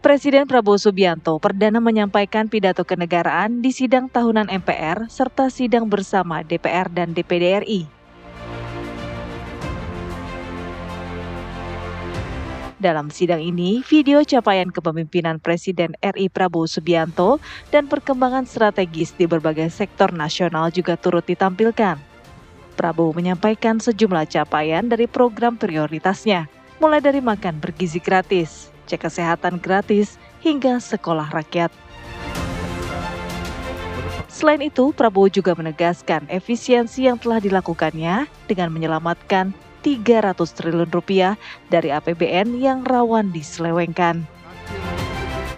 Presiden Prabowo Subianto perdana menyampaikan pidato kenegaraan di sidang tahunan MPR serta sidang bersama DPR dan DPD RI. Dalam sidang ini, video capaian kepemimpinan Presiden RI Prabowo Subianto dan perkembangan strategis di berbagai sektor nasional juga turut ditampilkan. Prabowo menyampaikan sejumlah capaian dari program prioritasnya, mulai dari makan bergizi gratis, cek kesehatan gratis, hingga sekolah rakyat. Selain itu, Prabowo juga menegaskan efisiensi yang telah dilakukannya dengan menyelamatkan 300 triliun rupiah dari APBN yang rawan diselewengkan.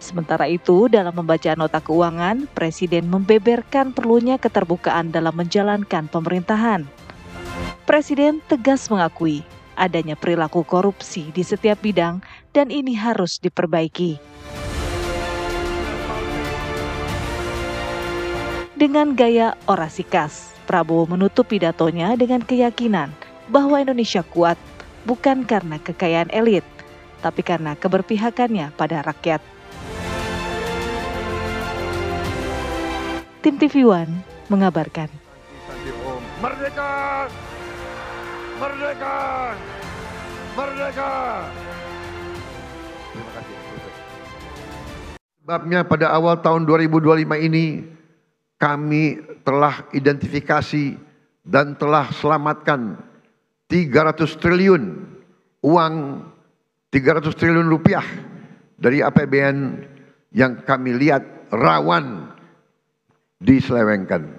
Sementara itu, dalam membaca nota keuangan, Presiden membeberkan perlunya keterbukaan dalam menjalankan pemerintahan. Presiden tegas mengakui adanya perilaku korupsi di setiap bidang dan ini harus diperbaiki. Dengan gaya orasi khas, Prabowo menutup pidatonya dengan keyakinan bahwa Indonesia kuat bukan karena kekayaan elit, tapi karena keberpihakannya pada rakyat. Tim TV One mengabarkan. Merdeka! Merdeka! Merdeka! Terima kasih. Sebabnya pada awal tahun 2025 ini kami telah identifikasi dan telah selamatkan 300 triliun uang, 300 triliun rupiah dari APBN yang kami lihat rawan diselewengkan.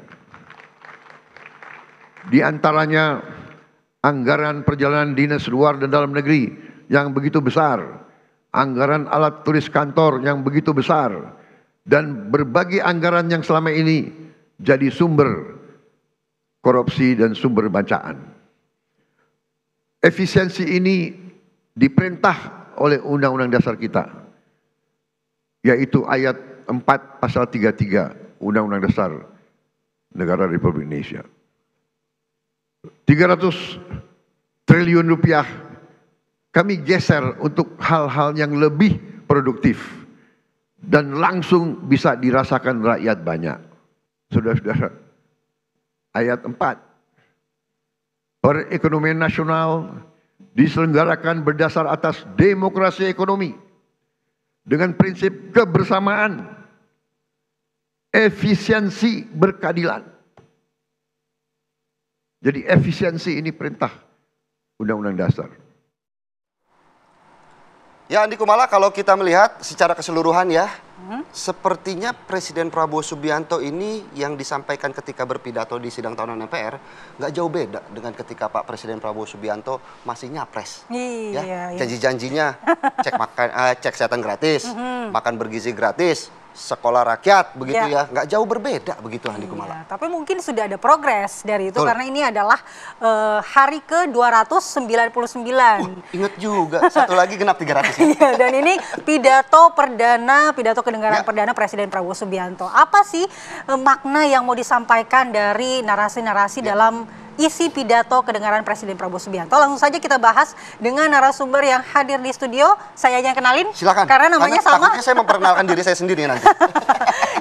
Di antaranya anggaran perjalanan dinas luar dan dalam negeri yang begitu besar, anggaran alat tulis kantor yang begitu besar, dan berbagai anggaran yang selama ini jadi sumber korupsi dan sumber bacaan. Efisiensi ini diperintah oleh Undang-Undang Dasar kita, yaitu ayat 4 pasal 33 Undang-Undang Dasar Negara Republik Indonesia. 300 triliun rupiah kami geser untuk hal-hal yang lebih produktif dan langsung bisa dirasakan rakyat banyak. Saudara-saudara, ayat 4. Perekonomian nasional diselenggarakan berdasar atas demokrasi ekonomi dengan prinsip kebersamaan, efisiensi, berkeadilan. Jadi efisiensi ini perintah Undang-Undang Dasar. Ya, Andi Kumala, kalau kita melihat secara keseluruhan ya, sepertinya Presiden Prabowo Subianto ini yang disampaikan ketika berpidato di sidang tahunan MPR nggak jauh beda dengan ketika Pak Presiden Prabowo Subianto masih nyapres. Iya. Janji-janjinya cek kesehatan gratis, makan bergizi gratis, sekolah rakyat, begitu ya. Nggak jauh berbeda begitu, Andi Kumala. Tapi mungkin sudah ada progres dari itu. Betul. Karena ini adalah hari ke-299. Ingat juga, satu lagi genap 300. Iya, dan ini pidato kenegaraan perdana Presiden Prabowo Subianto. Apa sih makna yang mau disampaikan dari narasi-narasi dalam isi pidato kenegaraan Presiden Prabowo Subianto? Langsung saja kita bahas dengan narasumber yang hadir di studio. Saya aja yang kenalin. Silakan. Karena namanya sama. Takutnya saya memperkenalkan diri saya sendiri nanti.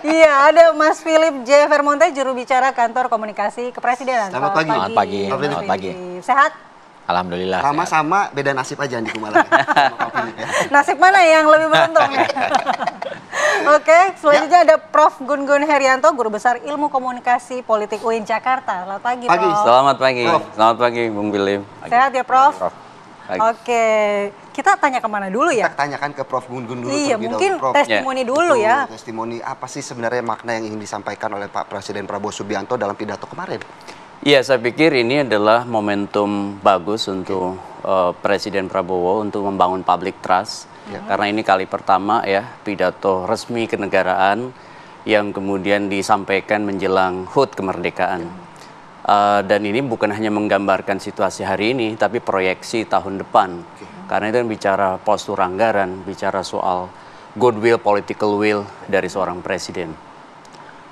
Iya, ada Mas Philip J. Vermonte, juru bicara Kantor Komunikasi Kepresidenan. Selamat pagi. Selamat pagi. Sehat? Alhamdulillah. Sama-sama, beda nasib aja Andi Kumala. Nasib mana yang lebih beruntung? Oke, selanjutnya ada Prof. Gun-Gun Herianto, Guru Besar Ilmu Komunikasi Politik UIN Jakarta. Selamat pagi, Prof. Selamat pagi. Prof. Selamat pagi, Bung William. Sehat ya, Prof? Oke, kita tanya kemana dulu ya? Kita tanyakan ke Prof. Gun-Gun dulu. Iya, mungkin testimoni dulu ya. Testimoni apa sih sebenarnya makna yang ingin disampaikan oleh Pak Presiden Prabowo Subianto dalam pidato kemarin? Iya, saya pikir ini adalah momentum bagus untuk Presiden Prabowo untuk membangun public trust. Karena ini kali pertama ya pidato resmi kenegaraan yang kemudian disampaikan menjelang HUT kemerdekaan. Dan ini bukan hanya menggambarkan situasi hari ini, tapi proyeksi tahun depan. Karena itu bicara postur anggaran, bicara soal goodwill, political will dari seorang presiden.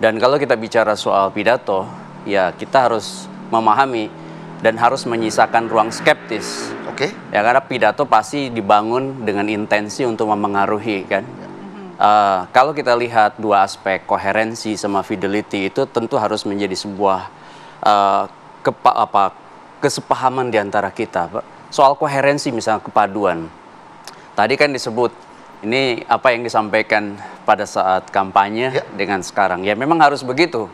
Dan kalau kita bicara soal pidato, ya kita harus memahami dan harus menyisakan ruang skeptis. Oke. Ya karena pidato pasti dibangun dengan intensi untuk memengaruhi kan. Kalau kita lihat dua aspek, koherensi sama fidelity, itu tentu harus menjadi sebuah kesepahaman di antara kita, Pak. Soal koherensi misalnya kepaduan. Tadi kan disebut ini apa yang disampaikan pada saat kampanye dengan sekarang. Ya memang harus begitu.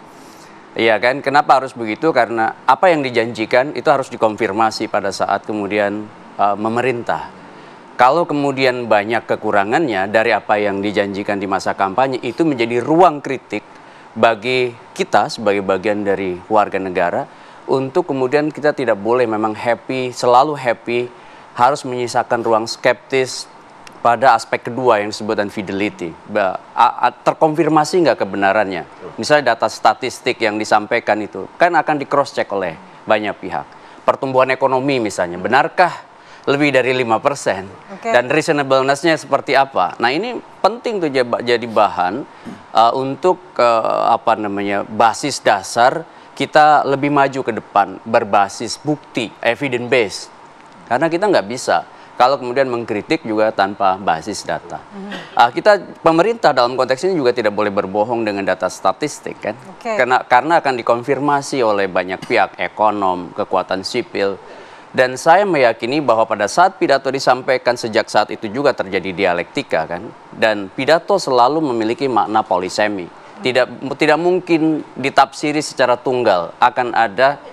Iya kan? Kenapa harus begitu? Karena apa yang dijanjikan itu harus dikonfirmasi pada saat kemudian memerintah. Kalau kemudian banyak kekurangannya dari apa yang dijanjikan di masa kampanye, itu menjadi ruang kritik bagi kita sebagai bagian dari warga negara untuk kemudian kita tidak boleh memang selalu happy, harus menyisakan ruang skeptis pada aspek kedua yang disebutkan fidelity. Terkonfirmasi nggak kebenarannya? Misalnya data statistik yang disampaikan itu kan akan di cross check oleh banyak pihak. Pertumbuhan ekonomi misalnya, benarkah lebih dari 5%? Dan reasonableness-nya seperti apa? Nah, ini penting tuh jadi bahan untuk basis dasar kita lebih maju ke depan, berbasis bukti, evidence based. Karena kita nggak bisa kalau kemudian mengkritik juga tanpa basis data. Pemerintah dalam konteks ini juga tidak boleh berbohong dengan data statistik kan, karena akan dikonfirmasi oleh banyak pihak, ekonom, kekuatan sipil. Dan saya meyakini bahwa pada saat pidato disampaikan, sejak saat itu juga terjadi dialektika kan, dan pidato selalu memiliki makna polisemi. Tidak mungkin ditafsiri secara tunggal, akan ada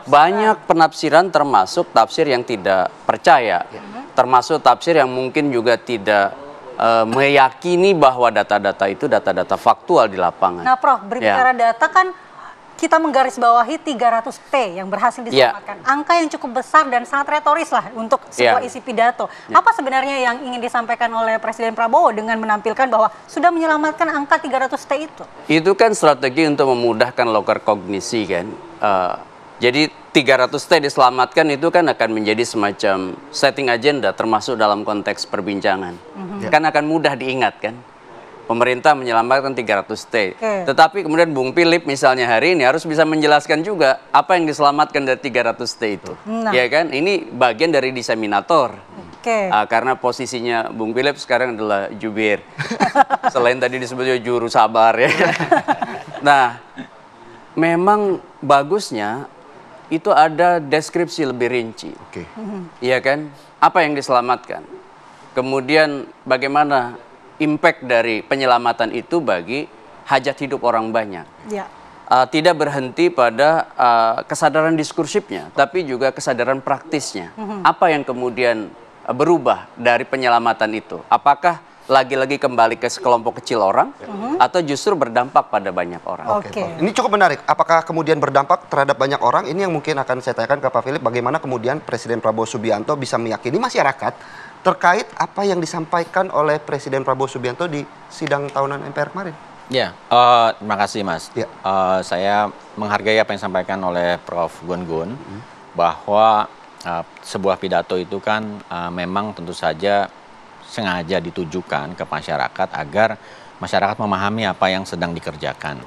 banyak penafsiran, termasuk tafsir yang tidak percaya, termasuk tafsir yang mungkin juga tidak meyakini bahwa data-data itu data-data faktual di lapangan. Nah, Prof, berbicara data kan kita menggarisbawahi 300T yang berhasil diselamatkan. Angka yang cukup besar dan sangat retoris lah untuk sebuah isi pidato. Apa sebenarnya yang ingin disampaikan oleh Presiden Prabowo dengan menampilkan bahwa sudah menyelamatkan angka 300T itu? Itu kan strategi untuk memudahkan loker kognisi kan. Jadi 300T diselamatkan itu kan akan menjadi semacam setting agenda termasuk dalam konteks perbincangan. Kan akan mudah diingat kan. Pemerintah menyelamatkan 300T. Tetapi kemudian Bung Philip misalnya hari ini harus bisa menjelaskan juga apa yang diselamatkan dari 300T itu. Ya kan? Ini bagian dari diseminator. Karena posisinya Bung Philip sekarang adalah jubir. Selain tadi disebut juru sabar ya. Nah, memang bagusnya itu ada deskripsi lebih rinci. Iya kan? Apa yang diselamatkan? Kemudian bagaimana impact dari penyelamatan itu bagi hajat hidup orang banyak. Tidak berhenti pada kesadaran diskursifnya, tapi juga kesadaran praktisnya. Apa yang kemudian berubah dari penyelamatan itu? Apakah lagi-lagi kembali ke sekelompok kecil orang, atau justru berdampak pada banyak orang? Ini cukup menarik. Apakah kemudian berdampak terhadap banyak orang? Ini yang mungkin akan saya tanyakan ke Pak Philip. Bagaimana kemudian Presiden Prabowo Subianto bisa meyakini masyarakat terkait apa yang disampaikan oleh Presiden Prabowo Subianto di sidang tahunan MPR kemarin? Ya, terima kasih Mas. Saya menghargai apa yang disampaikan oleh Prof. Gun Gun, bahwa sebuah pidato itu kan memang tentu saja sengaja ditujukan ke masyarakat agar masyarakat memahami apa yang sedang dikerjakan.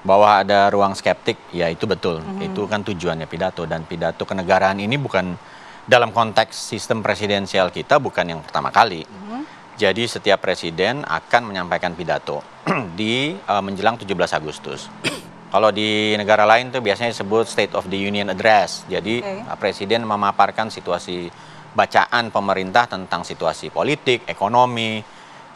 Bahwa ada ruang skeptik, ya itu betul. Itu kan tujuannya pidato, dan pidato kenegaraan ini bukan dalam konteks sistem presidensial kita bukan yang pertama kali. Jadi setiap presiden akan menyampaikan pidato di menjelang 17 Agustus. Kalau di negara lain tuh biasanya disebut State of the Union Address. Jadi presiden memaparkan situasi bacaan pemerintah tentang situasi politik, ekonomi,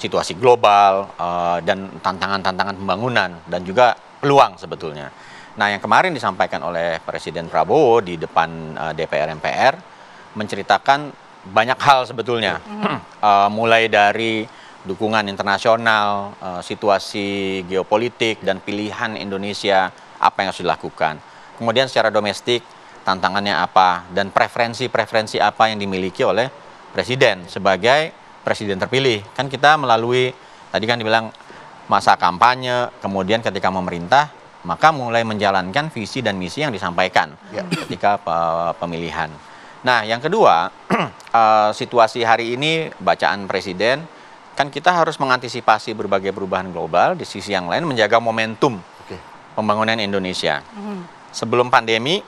situasi global, dan tantangan-tantangan pembangunan, dan juga peluang sebetulnya. Nah, yang kemarin disampaikan oleh Presiden Prabowo di depan DPR MPR menceritakan banyak hal sebetulnya, mulai dari dukungan internasional, situasi geopolitik dan pilihan Indonesia apa yang harus dilakukan. Kemudian secara domestik tantangannya apa dan preferensi apa yang dimiliki oleh presiden sebagai presiden terpilih. Kan kita melalui tadi kan dibilang masa kampanye, kemudian ketika memerintah maka mulai menjalankan visi dan misi yang disampaikan ketika pemilihan. Nah, yang kedua, situasi hari ini, bacaan presiden, kan kita harus mengantisipasi berbagai perubahan global, di sisi yang lain menjaga momentum pembangunan Indonesia. Sebelum pandemi,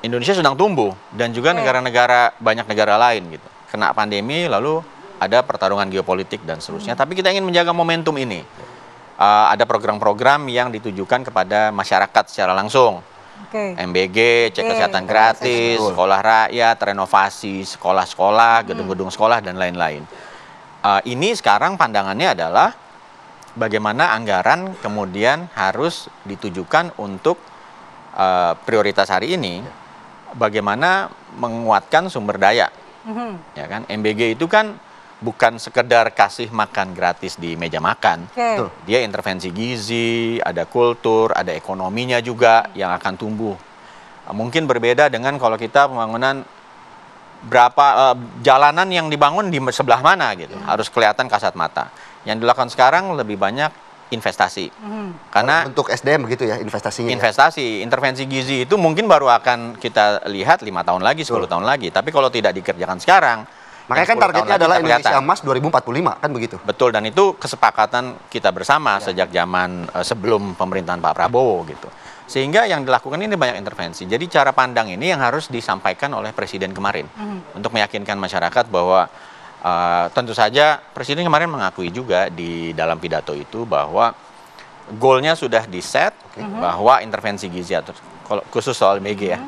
Indonesia sedang tumbuh, dan juga negara-negara, banyak negara lain gitu. Kena pandemi, lalu ada pertarungan geopolitik dan seterusnya. Tapi kita ingin menjaga momentum ini. Ada program-program yang ditujukan kepada masyarakat secara langsung. MBG, cek kesehatan gratis, sekolah rakyat, renovasi sekolah-sekolah, gedung-gedung sekolah, dan lain-lain. Ini sekarang pandangannya adalah bagaimana anggaran kemudian harus ditujukan untuk prioritas hari ini, bagaimana menguatkan sumber daya. Ya kan, MBG itu kan bukan sekedar kasih makan gratis di meja makan. Dia intervensi gizi, ada kultur, ada ekonominya juga yang akan tumbuh. Mungkin berbeda dengan kalau kita pembangunan berapa jalanan yang dibangun di sebelah mana gitu. Harus kelihatan kasat mata. Yang dilakukan sekarang lebih banyak investasi. Karena untuk SDM begitu ya investasinya. Investasi, intervensi gizi itu mungkin baru akan kita lihat 5 tahun lagi, 10 tahun lagi. Tapi kalau tidak dikerjakan sekarang, makanya kan targetnya adalah Indonesia Emas 2045 kan begitu. Betul, dan itu kesepakatan kita bersama sejak zaman sebelum pemerintahan Pak Prabowo gitu. Sehingga yang dilakukan ini banyak intervensi. Jadi cara pandang ini yang harus disampaikan oleh Presiden kemarin untuk meyakinkan masyarakat bahwa tentu saja Presiden kemarin mengakui juga di dalam pidato itu bahwa goalnya sudah di-set bahwa intervensi gizi atau khusus soal MBG ya.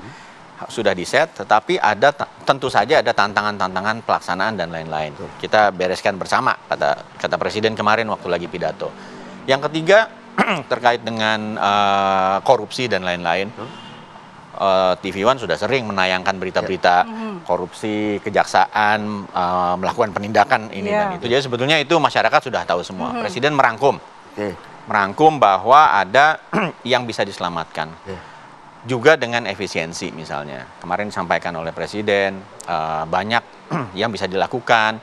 Sudah di-set, tetapi ada tentu saja ada tantangan-tantangan pelaksanaan dan lain-lain. Kita bereskan bersama, kata Presiden kemarin waktu lagi pidato. Yang ketiga terkait dengan korupsi dan lain-lain. TV One sudah sering menayangkan berita-berita korupsi, kejaksaan melakukan penindakan ini dan itu. Jadi sebetulnya itu masyarakat sudah tahu semua. Presiden merangkum bahwa ada yang bisa diselamatkan. Juga dengan efisiensi misalnya. Kemarin disampaikan oleh Presiden, banyak yang bisa dilakukan,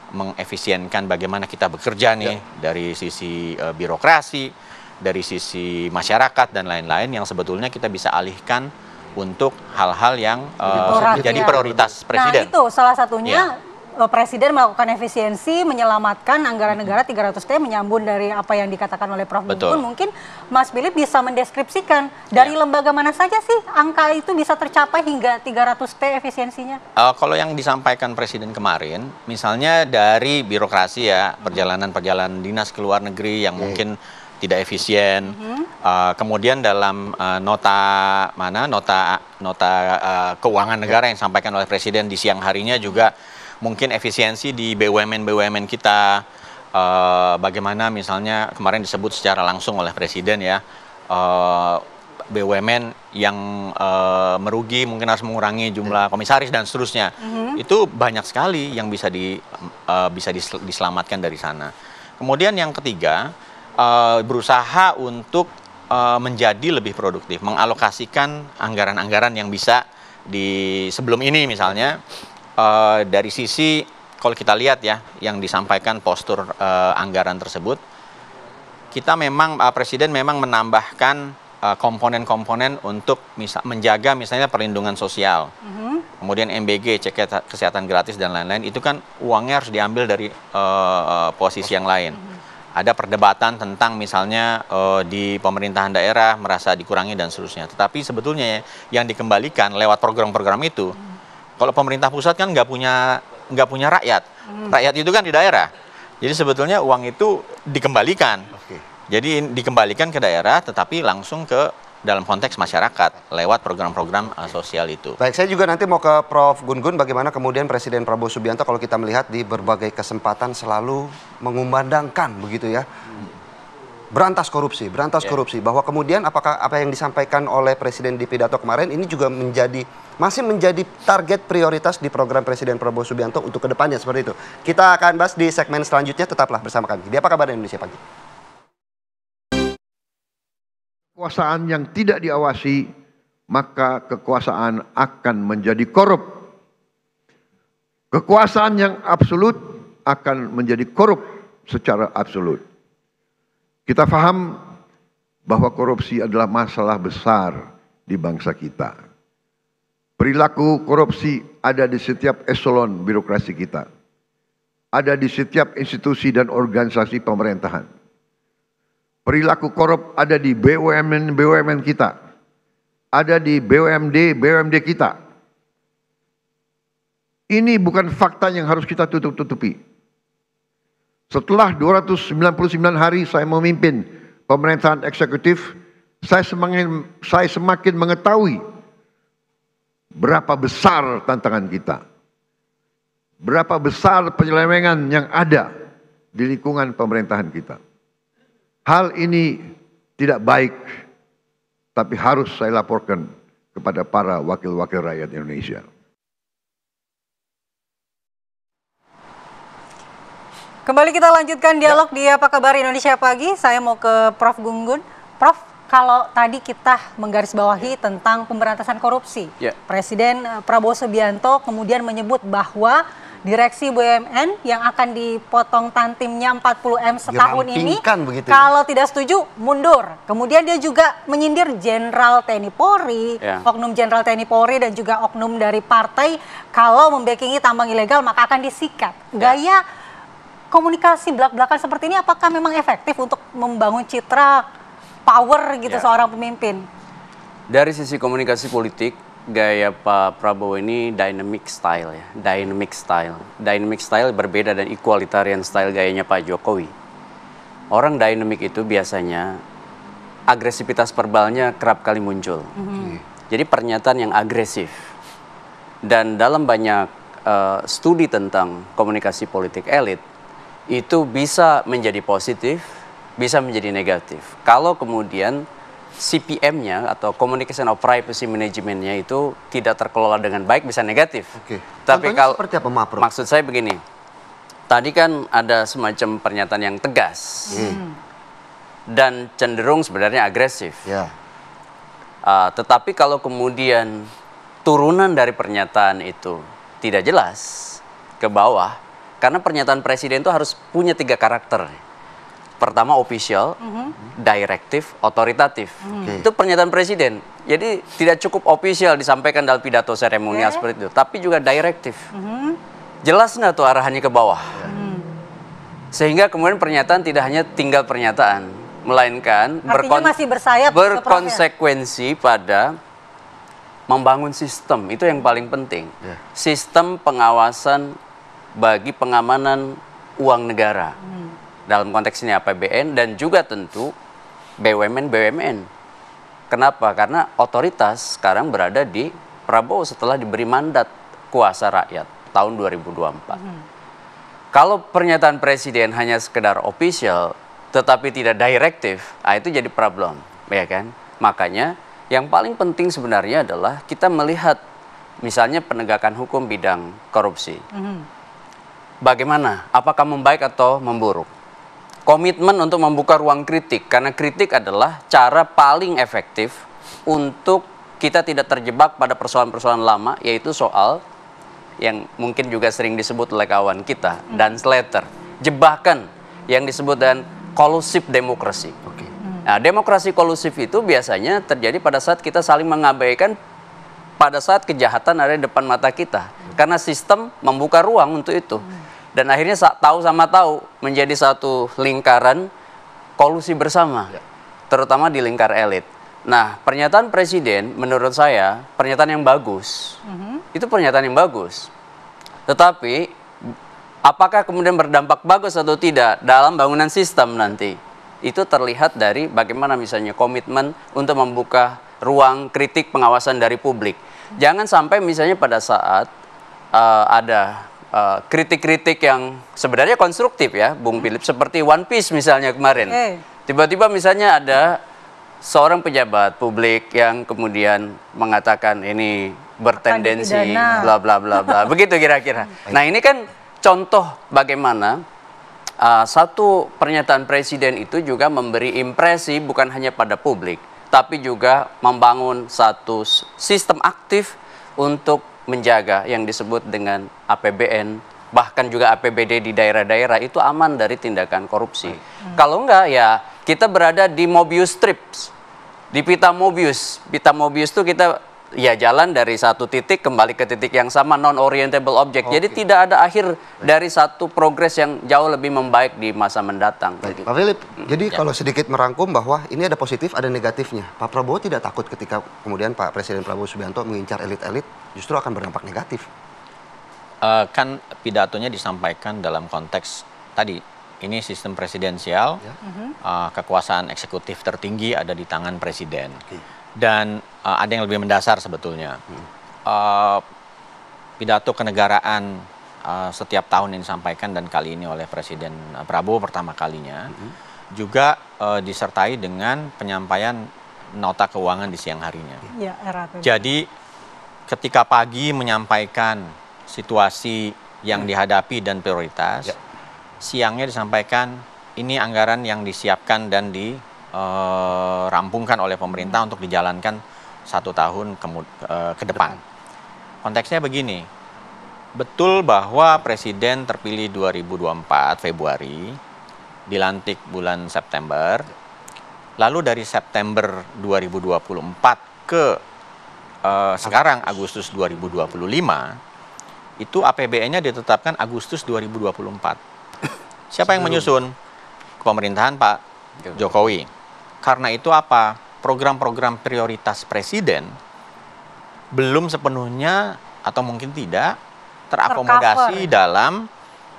mengefisienkan bagaimana kita bekerja nih, dari sisi birokrasi, dari sisi masyarakat dan lain-lain yang sebetulnya kita bisa alihkan untuk hal-hal yang menjadi prioritas Presiden. Nah itu salah satunya Presiden melakukan efisiensi, menyelamatkan anggaran negara 300T, menyambung dari apa yang dikatakan oleh Prof. Gun. Mungkin Mas Billy bisa mendeskripsikan dari lembaga mana saja sih angka itu bisa tercapai hingga 300T efisiensinya? Kalau yang disampaikan Presiden kemarin, misalnya dari birokrasi ya, perjalanan-perjalanan dinas ke luar negeri yang mungkin tidak efisien. Kemudian dalam nota keuangan negara yang disampaikan oleh Presiden di siang harinya juga mungkin efisiensi di BUMN kita, bagaimana misalnya kemarin disebut secara langsung oleh Presiden ya, BUMN yang merugi mungkin harus mengurangi jumlah komisaris dan seterusnya. Itu banyak sekali yang bisa diselamatkan dari sana. Kemudian yang ketiga, berusaha untuk menjadi lebih produktif, mengalokasikan anggaran-anggaran yang bisa sebelum ini misalnya. Dari sisi kalau kita lihat ya yang disampaikan postur anggaran tersebut, kita memang Presiden memang menambahkan komponen-komponen untuk menjaga misalnya perlindungan sosial, kemudian MBG, cek kesehatan gratis dan lain-lain, itu kan uangnya harus diambil dari posisi yang lain. Ada perdebatan tentang misalnya di pemerintahan daerah merasa dikurangi dan seterusnya, tetapi sebetulnya yang dikembalikan lewat program-program itu. Kalau pemerintah pusat kan nggak punya rakyat. Rakyat itu kan di daerah. Jadi sebetulnya uang itu dikembalikan. Jadi dikembalikan ke daerah tetapi langsung ke dalam konteks masyarakat lewat program-program sosial itu. Baik, saya juga nanti mau ke Prof. Gun bagaimana kemudian Presiden Prabowo Subianto kalau kita melihat di berbagai kesempatan selalu mengumandangkan begitu ya. Berantas korupsi, bahwa kemudian apakah apa yang disampaikan oleh Presiden di pidato kemarin ini juga masih menjadi target prioritas di program Presiden Prabowo Subianto untuk kedepannya seperti itu. Kita akan bahas di segmen selanjutnya, tetaplah bersama kami. Di Apa Kabar Indonesia Pagi. Kekuasaan yang tidak diawasi, maka kekuasaan akan menjadi korup. Kekuasaan yang absolut akan menjadi korup secara absolut. Kita paham bahwa korupsi adalah masalah besar di bangsa kita. Perilaku korupsi ada di setiap eselon birokrasi kita. Ada di setiap institusi dan organisasi pemerintahan. Perilaku korup ada di BUMN kita. Ada di BUMD kita. Ini bukan fakta yang harus kita tutup-tutupi. Setelah 299 hari saya memimpin pemerintahan eksekutif, saya semakin mengetahui berapa besar tantangan kita. Berapa besar penyelewengan yang ada di lingkungan pemerintahan kita. Hal ini tidak baik, tapi harus saya laporkan kepada para wakil-wakil rakyat Indonesia. Kembali kita lanjutkan dialog di Apa Kabar Indonesia Pagi. Saya mau ke Prof. Gun-Gun. Prof, kalau tadi kita menggarisbawahi tentang pemberantasan korupsi, Presiden Prabowo Subianto kemudian menyebut bahwa direksi BUMN yang akan dipotong tantimnya 40M setahun ini, begitu, kalau tidak setuju mundur. Kemudian dia juga menyindir Jenderal TNI Polri, oknum Jenderal TNI Polri dan juga oknum dari partai, kalau membackingi tambang ilegal maka akan disikat. Gaya komunikasi belak-belakan seperti ini apakah memang efektif untuk membangun citra power gitu seorang pemimpin? Dari sisi komunikasi politik, gaya Pak Prabowo ini dynamic style ya, dynamic style. Dynamic style berbeda dan equalitarian style gayanya Pak Jokowi. Orang dynamic itu biasanya agresivitas verbalnya kerap kali muncul. Jadi pernyataan yang agresif. Dan dalam banyak studi tentang komunikasi politik elit, itu bisa menjadi positif, bisa menjadi negatif. Kalau kemudian CPM-nya atau Communication of Privacy Management-nya itu tidak terkelola dengan baik, bisa negatif. Tapi kalau seperti apa, Prof? Maksud saya begini, tadi kan ada semacam pernyataan yang tegas dan cenderung sebenarnya agresif. Tetapi kalau kemudian turunan dari pernyataan itu tidak jelas ke bawah, karena pernyataan presiden itu harus punya 3 karakter. Pertama official, direktif, otoritatif. Itu pernyataan presiden. Jadi tidak cukup official disampaikan dalam pidato seremonial seperti itu, tapi juga direktif. Jelas nggak tuh arahannya ke bawah? Sehingga kemudian pernyataan tidak hanya tinggal pernyataan, melainkan masih bersayap berkonsekuensi pada membangun sistem. Itu yang paling penting. Sistem pengawasan bagi pengamanan uang negara. Dalam konteks ini APBN dan juga tentu BUMN. Kenapa? Karena otoritas sekarang berada di Prabowo setelah diberi mandat kuasa rakyat tahun 2024. Kalau pernyataan presiden hanya sekedar official tetapi tidak direktif, itu jadi problem, ya kan? Makanya yang paling penting sebenarnya adalah kita melihat misalnya penegakan hukum bidang korupsi. Bagaimana? Apakah membaik atau memburuk? Komitmen untuk membuka ruang kritik, karena kritik adalah cara paling efektif untuk kita tidak terjebak pada persoalan-persoalan lama, yaitu soal yang mungkin juga sering disebut oleh kawan kita, dan Slater, jebakan yang disebut dengan kolusif demokrasi. Nah, demokrasi kolusif itu biasanya terjadi pada saat kita saling mengabaikan pada saat kejahatan ada di depan mata kita, karena sistem membuka ruang untuk itu. Dan akhirnya tahu sama tahu menjadi satu lingkaran kolusi bersama, terutama di lingkar elit. Nah, pernyataan presiden menurut saya pernyataan yang bagus. Itu pernyataan yang bagus. Tetapi apakah kemudian berdampak bagus atau tidak dalam bangunan sistem nanti? Itu terlihat dari bagaimana misalnya komitmen untuk membuka ruang kritik pengawasan dari publik. Jangan sampai misalnya pada saat ada kritik-kritik yang sebenarnya konstruktif ya, Bung Philip, seperti One Piece misalnya kemarin. Tiba-tiba misalnya ada seorang pejabat publik yang kemudian mengatakan ini bertendensi bla bla bla bla. Begitu kira-kira. Nah, ini kan contoh bagaimana satu pernyataan presiden itu juga memberi impresi bukan hanya pada publik, tapi juga membangun satu sistem aktif untuk menjaga yang disebut dengan APBN, bahkan juga APBD di daerah-daerah itu aman dari tindakan korupsi. Kalau enggak ya kita berada di Mobius Strips, di pita Mobius. Pita Mobius itu kita ya jalan dari satu titik kembali ke titik yang sama, non-orientable object. Jadi tidak ada akhir dari satu progres yang jauh lebih membaik di masa mendatang. Pak Philip, jadi kalau sedikit merangkum bahwa ini ada positif, ada negatifnya. Pak Prabowo tidak takut ketika kemudian Pak Presiden Prabowo Subianto mengincar elit-elit, justru akan berdampak negatif. Kan pidatonya disampaikan dalam konteks tadi ini sistem presidensial, kekuasaan eksekutif tertinggi ada di tangan presiden. Dan ada yang lebih mendasar sebetulnya. Pidato kenegaraan setiap tahun yang disampaikan dan kali ini oleh Presiden Prabowo pertama kalinya juga disertai dengan penyampaian nota keuangan di siang harinya. Ya, RAPBN. Jadi ketika pagi menyampaikan situasi yang dihadapi dan prioritas, siangnya disampaikan ini anggaran yang disiapkan dan dirampungkan oleh pemerintah untuk dijalankan 1 tahun ke depan. Konteksnya begini, betul bahwa Presiden terpilih 2024 Februari, dilantik bulan September, lalu dari September 2024 ke sekarang Agustus 2025, itu APBN-nya ditetapkan Agustus 2024. Siapa yang menyusun? Pemerintahan Pak Jokowi. Karena itu apa? Program-program prioritas Presiden belum sepenuhnya atau mungkin tidak terakomodasi dalam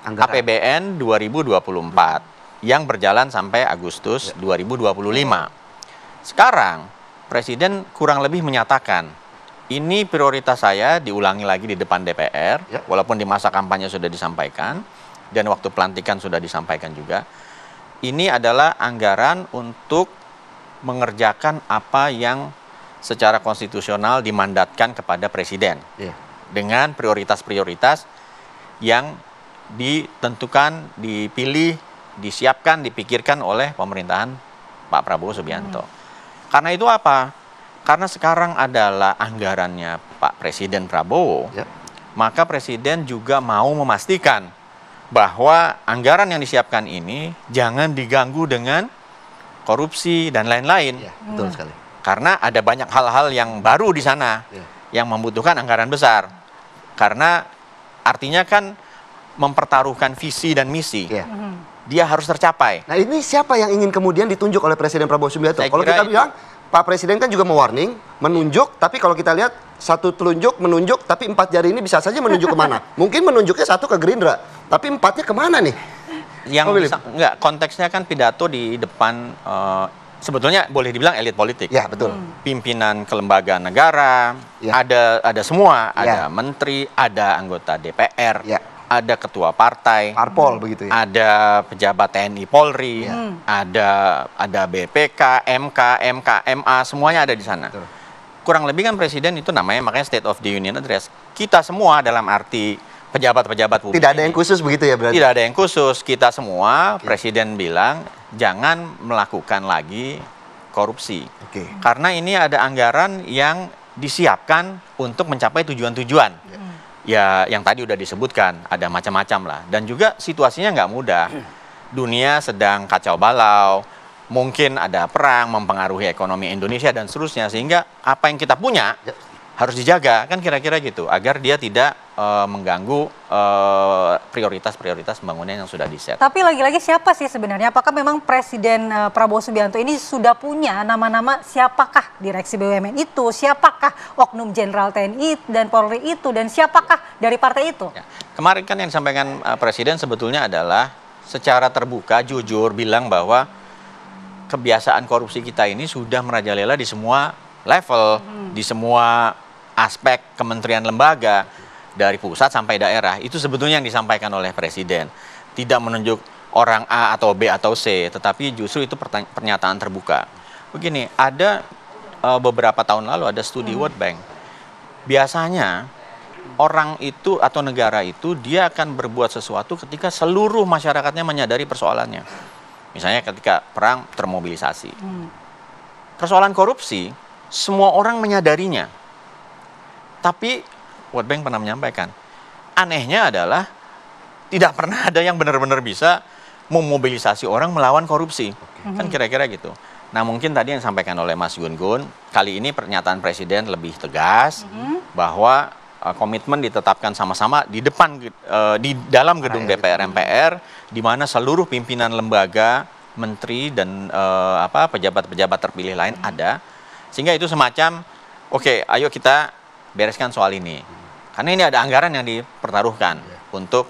APBN 2024 yang berjalan sampai Agustus 2025. Sekarang Presiden kurang lebih menyatakan ini prioritas saya, diulangi lagi di depan DPR, walaupun di masa kampanye sudah disampaikan dan waktu pelantikan sudah disampaikan juga. Ini adalah anggaran untuk mengerjakan apa yang secara konstitusional dimandatkan kepada Presiden dengan prioritas-prioritas yang ditentukan, dipilih, disiapkan, dipikirkan oleh pemerintahan Pak Prabowo Subianto. Karena itu apa? Karena sekarang adalah anggarannya Pak Presiden Prabowo, maka Presiden juga mau memastikan bahwa anggaran yang disiapkan ini jangan diganggu dengan korupsi dan lain-lain. Betul sekali. Karena ada banyak hal-hal yang baru di sana yang membutuhkan anggaran besar. Karena artinya kan mempertaruhkan visi dan misi. Dia harus tercapai. Nah ini siapa yang ingin kemudian ditunjuk oleh Presiden Prabowo Subianto? Kalau kita bilang, Pak Presiden kan juga mewarning, menunjuk, tapi kalau kita lihat satu telunjuk, menunjuk, tapi 4 jari ini bisa saja menunjuk kemana? Mungkin menunjuknya 1 ke Gerindra, tapi 4-nya kemana nih? Yang enggak, konteksnya kan pidato di depan, sebetulnya boleh dibilang elit politik. Ya, betul. Pimpinan kelembagaan negara, ada semua, ada menteri, ada anggota DPR, ada ketua partai, parpol begitu ya. Ada pejabat TNI Polri, ada BPK, MK, MA, semuanya ada di sana. Betul. Kurang lebih kan Presiden itu namanya makanya State of the Union Address. Kita semua dalam arti pejabat-pejabat publik. Tidak ada yang khusus begitu ya berarti? Tidak ada yang khusus. Kita semua, Presiden bilang jangan melakukan lagi korupsi. Karena ini ada anggaran yang disiapkan untuk mencapai tujuan-tujuan. Ya, yang tadi udah disebutkan, ada macam-macam lah. Dan juga situasinya nggak mudah. Dunia sedang kacau balau, mungkin ada perang mempengaruhi ekonomi Indonesia dan seterusnya. Sehingga apa yang kita punya harus dijaga, kan kira-kira gitu. Agar dia tidak mengganggu prioritas-prioritas pembangunan yang sudah diset. Tapi lagi-lagi siapa sih sebenarnya? Apakah memang Presiden Prabowo Subianto ini sudah punya nama-nama siapakah direksi BUMN itu? Siapakah oknum Jenderal TNI dan Polri itu? Dan siapakah dari partai itu? Ya. Kemarin kan yang disampaikan Presiden sebetulnya adalah secara terbuka, jujur bilang bahwa kebiasaan korupsi kita ini sudah merajalela di semua level, di semua aspek kementerian lembaga, dari pusat sampai daerah. Itu sebetulnya yang disampaikan oleh Presiden. Tidak menunjuk orang A atau B atau C, tetapi justru itu pernyataan terbuka. Begini, ada beberapa tahun lalu ada studi World Bank. Biasanya orang itu atau negara itu dia akan berbuat sesuatu ketika seluruh masyarakatnya menyadari persoalannya. Misalnya ketika perang termobilisasi. Persoalan korupsi, semua orang menyadarinya. Tapi World Bank pernah menyampaikan, anehnya adalah tidak pernah ada yang benar-benar bisa memobilisasi orang melawan korupsi. Kan kira-kira gitu. Nah mungkin tadi yang disampaikan oleh Mas Gun-Gun, kali ini pernyataan Presiden lebih tegas bahwa komitmen ditetapkan sama-sama di depan, di dalam gedung DPR MPR, di mana seluruh pimpinan lembaga, menteri dan pejabat-pejabat terpilih lain ada, sehingga itu semacam, oke, ayo kita bereskan soal ini. Karena ini ada anggaran yang dipertaruhkan. untuk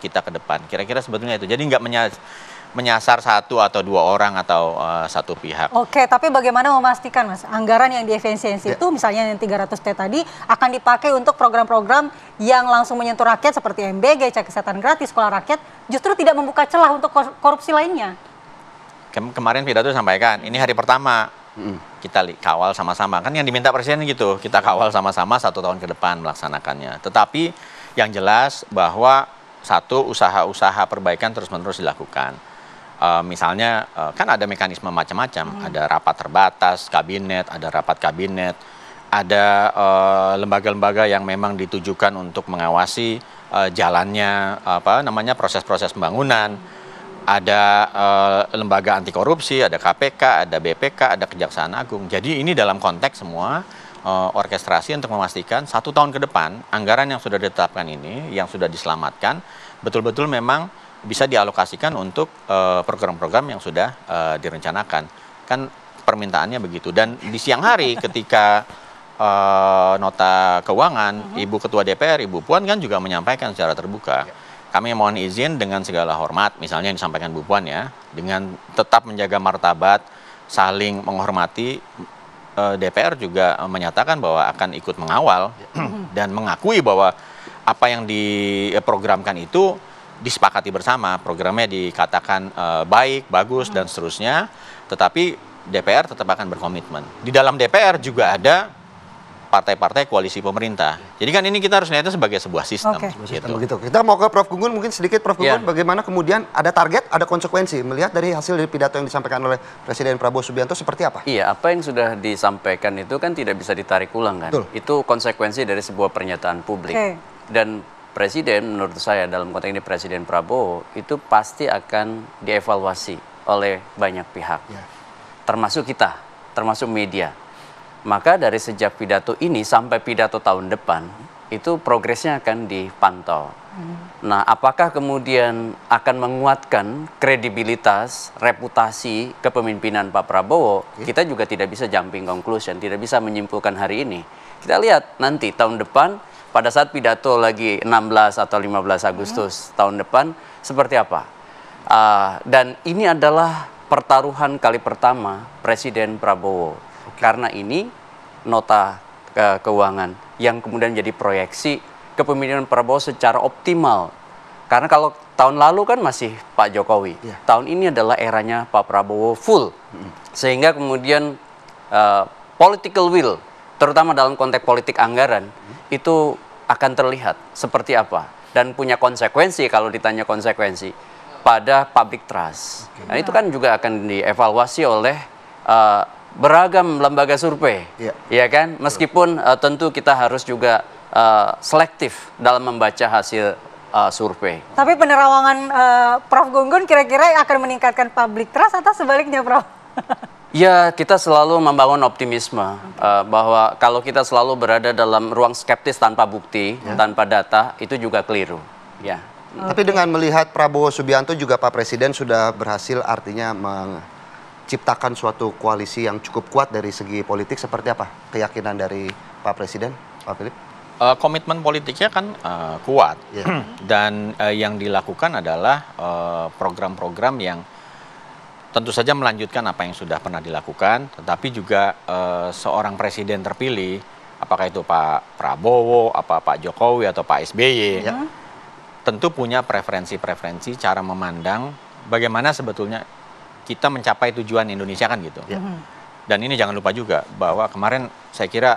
kita ke depan. Kira-kira sebetulnya itu. Jadi nggak menyasar satu atau dua orang atau satu pihak. Oke, tapi bagaimana memastikan Mas, anggaran yang diefisiensi itu misalnya yang 300T tadi akan dipakai untuk program-program yang langsung menyentuh rakyat seperti MBG, cek kesehatan gratis, sekolah rakyat, justru tidak membuka celah untuk korupsi lainnya? Kemarin pidato sampaikan, ini hari pertama kita kawal sama-sama. Kan yang diminta Presiden gitu, kita kawal sama-sama 1 tahun ke depan melaksanakannya. Tetapi yang jelas bahwa satu, usaha-usaha perbaikan terus-menerus dilakukan. Misalnya kan ada mekanisme macam-macam, ada rapat terbatas kabinet, ada rapat kabinet, ada lembaga-lembaga yang memang ditujukan untuk mengawasi jalannya proses-proses pembangunan, ada lembaga anti korupsi, ada KPK, ada BPK, ada Kejaksaan Agung. Jadi ini dalam konteks semua orkestrasi untuk memastikan 1 tahun ke depan anggaran yang sudah ditetapkan ini, yang sudah diselamatkan, betul-betul memang bisa dialokasikan untuk program-program yang sudah direncanakan. Kan permintaannya begitu. Dan di siang hari ketika nota keuangan, Ibu Ketua DPR, Ibu Puan kan juga menyampaikan secara terbuka. Kami mohon izin dengan segala hormat, misalnya yang disampaikan Bu Puan ya, dengan tetap menjaga martabat, saling menghormati, DPR juga menyatakan bahwa akan ikut mengawal dan mengakui bahwa apa yang diprogramkan itu disepakati bersama, programnya dikatakan baik, bagus, dan seterusnya, tetapi DPR tetap akan berkomitmen. Di dalam DPR juga ada partai-partai koalisi pemerintah. Jadi kan ini kita harus lihatnya sebagai sebuah sistem. Begitu. Kita mau ke Prof. Gunggun, mungkin sedikit Prof. Gunggun, bagaimana kemudian ada target, ada konsekuensi, melihat dari hasil dari pidato yang disampaikan oleh Presiden Prabowo Subianto seperti apa? Iya, apa yang sudah disampaikan itu kan tidak bisa ditarik ulang kan. Betul. Itu konsekuensi dari sebuah pernyataan publik. Dan Presiden, menurut saya dalam konteks ini Presiden Prabowo, itu pasti akan dievaluasi oleh banyak pihak. Termasuk kita, termasuk media. Maka dari sejak pidato ini sampai pidato tahun depan, itu progresnya akan dipantau. Nah, apakah kemudian akan menguatkan kredibilitas, reputasi kepemimpinan Pak Prabowo? Kita juga tidak bisa jumping conclusion, tidak bisa menyimpulkan hari ini. Kita lihat nanti tahun depan, pada saat pidato lagi 16 atau 15 Agustus tahun depan, seperti apa? Dan ini adalah pertaruhan kali pertama Presiden Prabowo. Karena ini nota keuangan yang kemudian jadi proyeksi kepemimpinan Prabowo secara optimal. Karena kalau tahun lalu kan masih Pak Jokowi. Tahun ini adalah eranya Pak Prabowo full. Sehingga kemudian political will, terutama dalam konteks politik anggaran, itu akan terlihat seperti apa. Dan punya konsekuensi, kalau ditanya konsekuensi, pada public trust. Nah, itu kan juga akan dievaluasi oleh beragam lembaga survei, ya kan? Meskipun tentu kita harus juga selektif dalam membaca hasil survei. Tapi penerawangan Prof. Gunggun kira-kira akan meningkatkan public trust atau sebaliknya, Prof? Ya, kita selalu membangun optimisme bahwa kalau kita selalu berada dalam ruang skeptis tanpa bukti, tanpa data, itu juga keliru. Ya. Tapi dengan melihat Prabowo Subianto juga Pak Presiden sudah berhasil artinya ciptakan suatu koalisi yang cukup kuat dari segi politik, seperti apa keyakinan dari Pak Presiden, Pak Philip? Komitmen politiknya kan kuat, dan yang dilakukan adalah program-program yang tentu saja melanjutkan apa yang sudah pernah dilakukan, tetapi juga seorang presiden terpilih, apakah itu Pak Prabowo, Pak Jokowi, atau Pak SBY, tentu punya preferensi-preferensi cara memandang bagaimana sebetulnya kita mencapai tujuan Indonesia kan gitu. Dan ini jangan lupa juga bahwa kemarin saya kira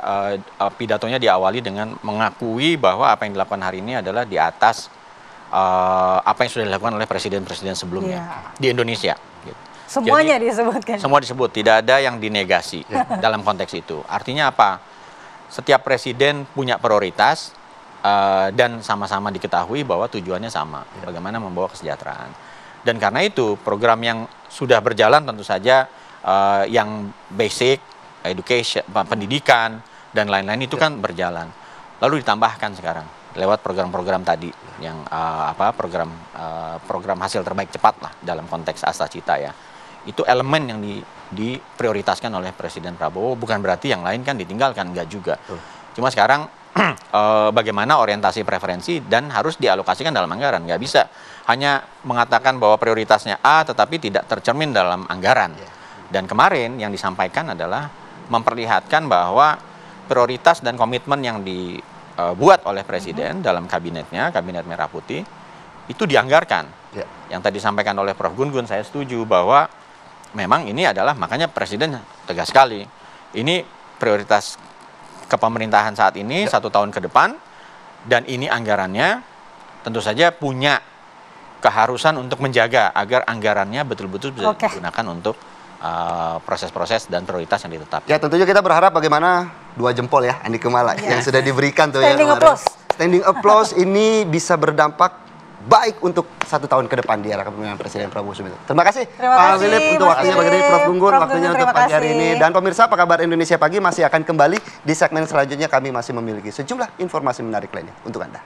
pidatonya diawali dengan mengakui bahwa apa yang dilakukan hari ini adalah di atas apa yang sudah dilakukan oleh presiden-presiden sebelumnya di Indonesia. Gitu. Semuanya jadi, disebutkan. Semua disebut, tidak ada yang dinegasi dalam konteks itu. Artinya apa? Setiap presiden punya prioritas dan sama-sama diketahui bahwa tujuannya sama, bagaimana membawa kesejahteraan. Dan karena itu program yang sudah berjalan tentu saja yang basic, education, pendidikan, dan lain-lain itu kan berjalan. Lalu ditambahkan sekarang lewat program-program tadi yang program hasil terbaik cepat lah dalam konteks Asta Cita ya. Itu elemen yang diprioritaskan oleh Presiden Prabowo, bukan berarti yang lain kan ditinggalkan, enggak juga. Cuma sekarang bagaimana orientasi preferensi dan harus dialokasikan dalam anggaran. Nggak bisa hanya mengatakan bahwa prioritasnya A tetapi tidak tercermin dalam anggaran. Dan kemarin yang disampaikan adalah memperlihatkan bahwa prioritas dan komitmen yang dibuat oleh Presiden dalam kabinetnya, Kabinet Merah Putih, itu dianggarkan. Yang tadi disampaikan oleh Prof. Gun-Gun, saya setuju bahwa memang ini adalah, makanya Presiden tegas sekali, ini prioritas kepemerintahan saat ini 1 tahun ke depan, dan ini anggarannya tentu saja punya keharusan untuk menjaga agar anggarannya betul-betul bisa digunakan untuk proses-proses dan prioritas yang ditetapkan. Ya, tentunya kita berharap bagaimana 2 jempol ya Andi Kumala yang sudah diberikan tuh Standing applause. Standing applause ini bisa berdampak baik untuk 1 tahun ke depan di era kepemimpinan Presiden Prabowo Subianto. Terima kasih Pak Philip untuk waktunya bagi Prof. Gun-Gun, waktunya untuk pagi hari ini. Dan pemirsa, apa kabar Indonesia Pagi masih akan kembali di segmen selanjutnya. Kami masih memiliki sejumlah informasi menarik lainnya untuk Anda.